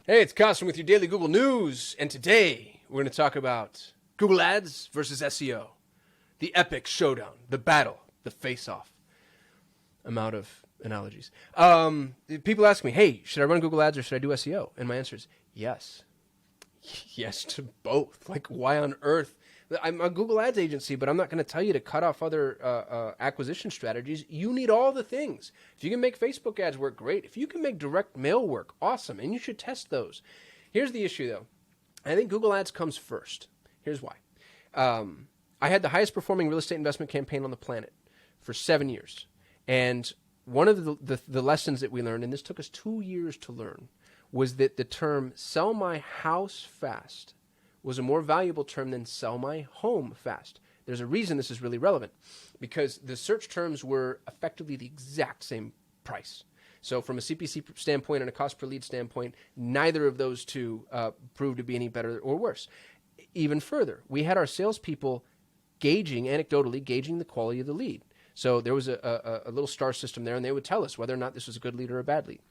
Hey, it's Costin with your daily Google News, and today we're going to talk about Google Ads versus SEO, the epic showdown, the battle, the face-off. I'm out of analogies. People ask me, hey, should I run Google Ads or should I do SEO? And my answer is yes. Yes to both. Like, why on earth? I'm a Google Ads agency, but I'm not going to tell you to cut off other acquisition strategies. You need all the things. If you can make Facebook ads work, great. If you can make direct mail work, awesome. And you should test those. Here's the issue, though. I think Google Ads comes first. Here's why. I had the highest performing real estate investment campaign on the planet for 7 years. And one of the lessons that we learned, and this took us 2 years to learn, was that the term sell my house fast was a more valuable term than sell my home fast. There's a reason this is really relevant, because the search terms were effectively the exact same price. So from a CPC standpoint and a cost per lead standpoint, neither of those two proved to be any better or worse. Even further, we had our salespeople anecdotally gauging the quality of the lead. So there was a little star system there, and they would tell us whether or not this was a good lead or a bad lead.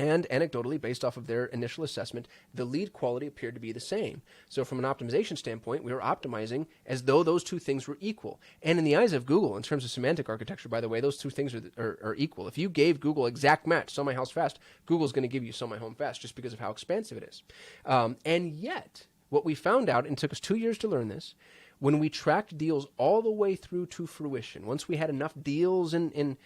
And anecdotally, based off of their initial assessment, the lead quality appeared to be the same. So from an optimization standpoint, we were optimizing as though those two things were equal. And in the eyes of Google, in terms of semantic architecture, by the way, those two things are equal. If you gave Google exact match, sell my house fast, Google's going to give you sell my home fast just because of how expansive it is. And yet, what we found out, and it took us 2 years to learn this, when we tracked deals all the way through to fruition, once we had enough deals under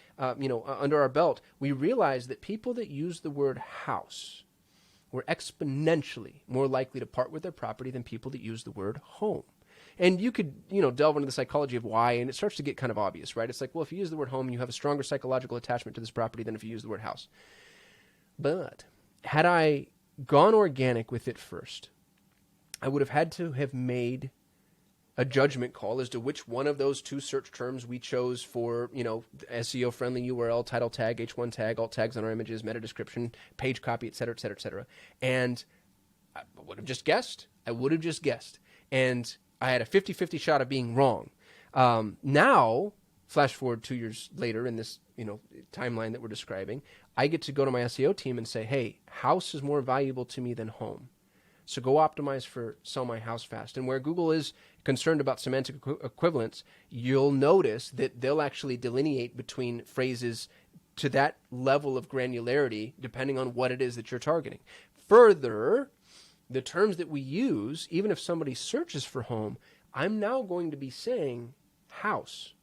our belt, we realized that people that used the word house were exponentially more likely to part with their property than people that used the word home. And you could, delve into the psychology of why, and it starts to get kind of obvious, right? It's like, well, if you use the word home, you have a stronger psychological attachment to this property than if you use the word house. But had I gone organic with it first, I would have had to have made a judgment call as to which one of those two search terms we chose for, SEO friendly URL, title tag, H1 tag, alt tags on our images, meta description, page copy, et cetera, et cetera, et cetera. And I would have just guessed. And I had a 50-50 shot of being wrong. Now, flash forward 2 years later in this, timeline that we're describing, I get to go to my SEO team and say, hey, house is more valuable to me than home. So go optimize for sell my house fast. And where Google is concerned about semantic equivalence, you'll notice that they'll actually delineate between phrases to that level of granularity depending on what it is that you're targeting. Further, the terms that we use, even if somebody searches for home, I'm now going to be saying house,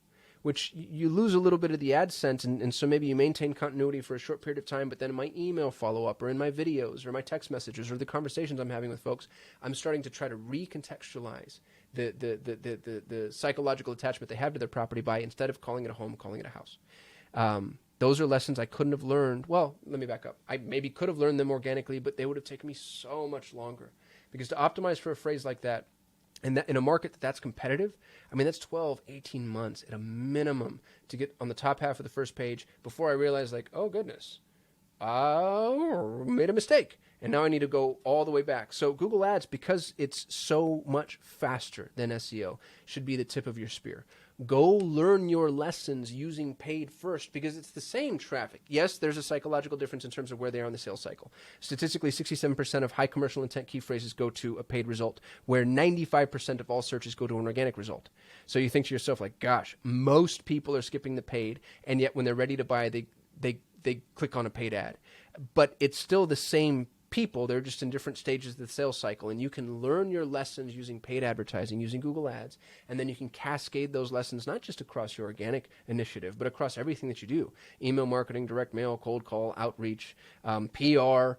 which you lose a little bit of the ad sense, and so maybe you maintain continuity for a short period of time, but then in my email follow-up or in my videos or my text messages or the conversations I'm having with folks, I'm starting to try to recontextualize the psychological attachment they have to their property by, instead of calling it a home, calling it a house. Those are lessons I couldn't have learned. Well, let me back up. I maybe could have learned them organically, but they would have taken me so much longer. Because to optimize for a phrase like that, and that in a market that's competitive, that's 12, 18 months at a minimum to get on the top half of the first page before I realize, oh, goodness, I made a mistake. And now I need to go all the way back. So Google Ads, because it's so much faster than SEO, should be the tip of your spear. Go learn your lessons using paid first, because it's the same traffic. Yes, there's a psychological difference in terms of where they are in the sales cycle. Statistically, 67% of high commercial intent key phrases go to a paid result, where 95% of all searches go to an organic result. So you think to yourself, gosh, most people are skipping the paid, and yet when they're ready to buy, they click on a paid ad. But it's still the same people. They're just in different stages of the sales cycle, and you can learn your lessons using paid advertising, using Google Ads, and then you can cascade those lessons not just across your organic initiative, but across everything that you do: email marketing, direct mail, cold call, outreach, PR,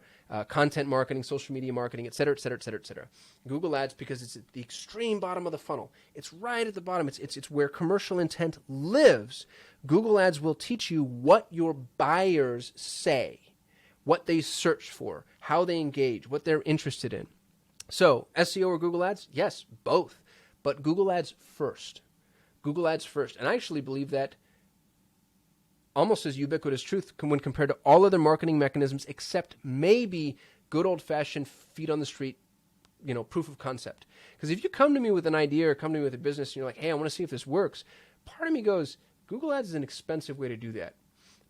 content marketing, social media marketing, et cetera, et cetera, et cetera, et cetera. Google Ads, because it's at the extreme bottom of the funnel. It's right at the bottom. It's where commercial intent lives. Google Ads will teach you what your buyers say, what they search for, how they engage, what they're interested in. So, SEO or Google Ads? Yes, both. But Google Ads first. Google Ads first. And I actually believe that almost as ubiquitous truth when compared to all other marketing mechanisms, except maybe good old-fashioned feet on the street, proof of concept. Because if you come to me with an idea or come to me with a business and you're like, hey, I want to see if this works, part of me goes, Google Ads is an expensive way to do that.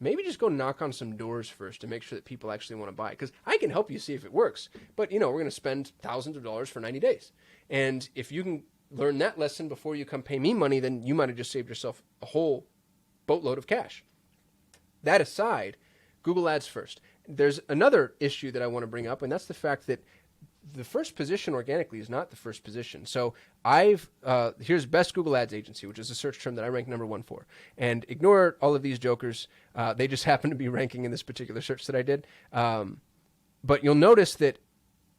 maybe just go knock on some doors first to make sure that people actually want to buy. Because I can help you see if it works, but we're going to spend thousands of dollars for 90 days. And if you can learn that lesson before you come pay me money, then you might have just saved yourself a whole boatload of cash. That aside, Google Ads first. There's another issue that I want to bring up, and that's the fact that the first position organically is not the first position. So here's Best Google Ads Agency, which is a search term that I rank number 1 for. And ignore all of these jokers. They just happen to be ranking in this particular search that I did. But you'll notice that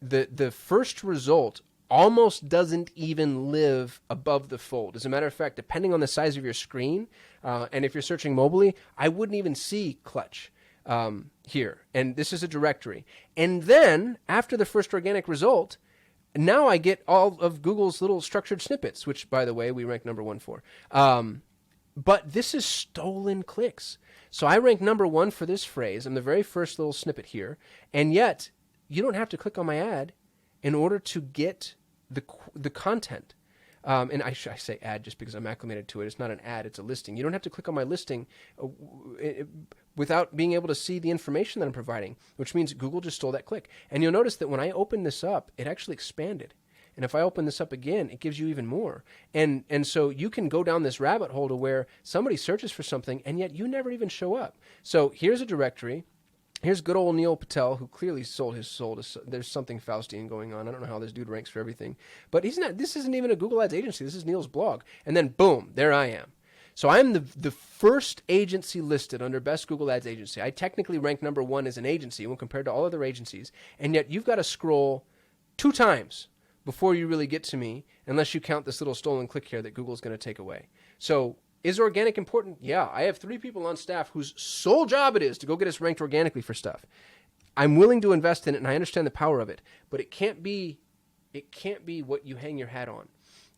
the first result almost doesn't even live above the fold. As a matter of fact, depending on the size of your screen, and if you're searching mobilely, I wouldn't even see Clutch here. And this is a directory. And then after the first organic result, now I get all of Google's little structured snippets, which, by the way, we rank number 1 for. But this is stolen clicks. So I rank number 1 for this phrase. I'm the very first little snippet here. And yet you don't have to click on my ad in order to get the content. And I say ad just because I'm acclimated to it. It's not an ad, it's a listing. You don't have to click on my listing without being able to see the information that I'm providing, which means Google just stole that click. And you'll notice that when I open this up, it actually expanded. And if I open this up again, it gives you even more. And so you can go down this rabbit hole to where somebody searches for something and yet you never even show up. So here's a directory. Here's good old Neil Patel, who clearly sold his soul to. There's something Faustian going on. I don't know how this dude ranks for everything, but he's not. This isn't even a Google Ads agency. This is Neil's blog. And then boom, there I am. So I'm the first agency listed under Best Google Ads Agency. I technically rank number 1 as an agency when compared to all other agencies, and yet you've got to scroll 2 times before you really get to me, unless you count this little stolen click here that Google's going to take away. So. Is organic important? Yeah, I have 3 people on staff whose sole job it is to go get us ranked organically for stuff. I'm willing to invest in it, and I understand the power of it, but it can't be what you hang your hat on.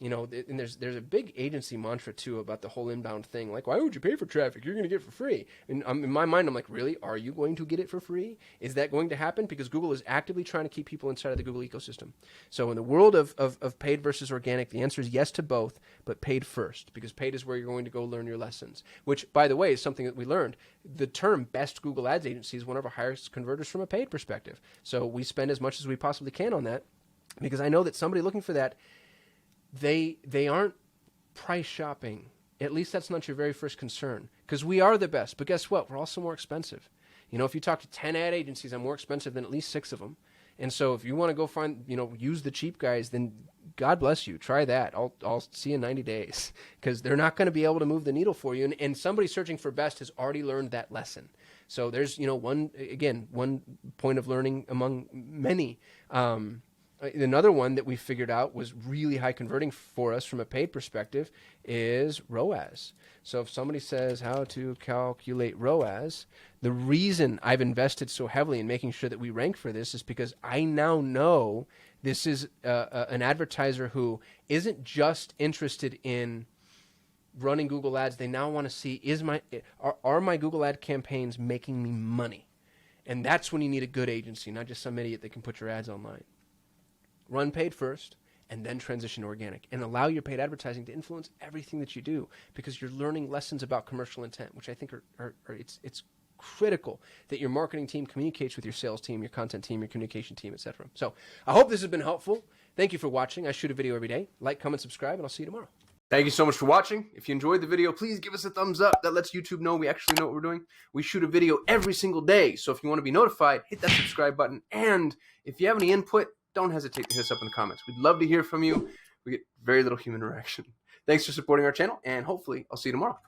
And there's a big agency mantra too about the whole inbound thing. Like, why would you pay for traffic? You're going to get it for free. And in my mind, I'm like, really? Are you going to get it for free? Is that going to happen? Because Google is actively trying to keep people inside of the Google ecosystem. So in the world of paid versus organic, the answer is yes to both, but paid first, because paid is where you're going to go learn your lessons, which, by the way, is something that we learned. The term Best Google Ads Agency is one of our highest converters from a paid perspective. So we spend as much as we possibly can on that, because I know that somebody looking for that, they aren't price shopping. At least that's not your very first concern, because we are the best. But guess what? We're also more expensive. If you talk to 10 ad agencies, I'm more expensive than at least 6 of them. And so if you want to go find, use the cheap guys, then God bless you. Try that. I'll see you in 90 days, because they're not going to be able to move the needle for you. And somebody searching for best has already learned that lesson. So there's, one point of learning among many. Another one that we figured out was really high converting for us from a paid perspective is ROAS. So if somebody says how to calculate ROAS, the reason I've invested so heavily in making sure that we rank for this is because I now know this is an advertiser who isn't just interested in running Google Ads. They now want to see, are my Google Ad campaigns making me money? And that's when you need a good agency, not just some idiot that can put your ads online. Run paid first, and then transition to organic, and allow your paid advertising to influence everything that you do, because you're learning lessons about commercial intent, which I think it's critical that your marketing team communicates with your sales team, your content team, your communication team, etc. So I hope this has been helpful. Thank you for watching. I shoot a video every day. Like, comment, subscribe, and I'll see you tomorrow. Thank you so much for watching. If you enjoyed the video, please give us a thumbs up. That lets YouTube know we actually know what we're doing. We shoot a video every single day, so if you want to be notified, hit that subscribe button. And if you have any input, don't hesitate to hit us up in the comments. We'd love to hear from you. We get very little human interaction. Thanks for supporting our channel, and hopefully I'll see you tomorrow.